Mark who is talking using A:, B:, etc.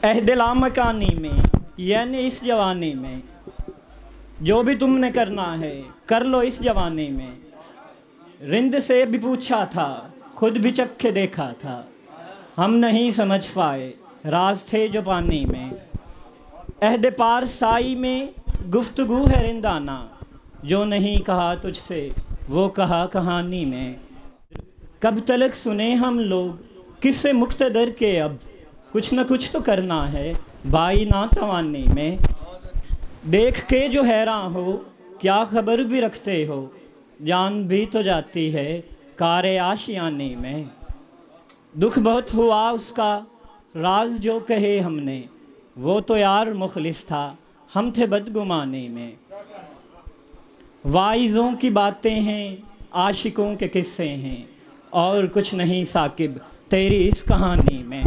A: अहदिला मकानी में यानी इस जवानी में, जो भी तुमने करना है कर लो इस जवानी में। रिंद से भी पूछा था, खुद भी चख देखा था, हम नहीं समझ पाए राज थे जो पानी में। अहद पार साई में गुफ्तगू है रिंदाना, जो नहीं कहा तुझसे वो कहा कहानी में। कब तलक सुने हम लोग किससे मुक्तदर के, अब कुछ न कुछ तो करना है बाई ना तवानी में। देख के जो हैरान हो क्या खबर भी रखते हो, जान भी तो जाती है कारे आशियाने में। दुख बहुत हुआ उसका राज जो कहे हमने, वो तो यार मुखलिस था हम थे बदगुमाने में। वाइज़ों की बातें हैं आशिकों के किस्से हैं, और कुछ नहीं साकिब तेरी इस कहानी में।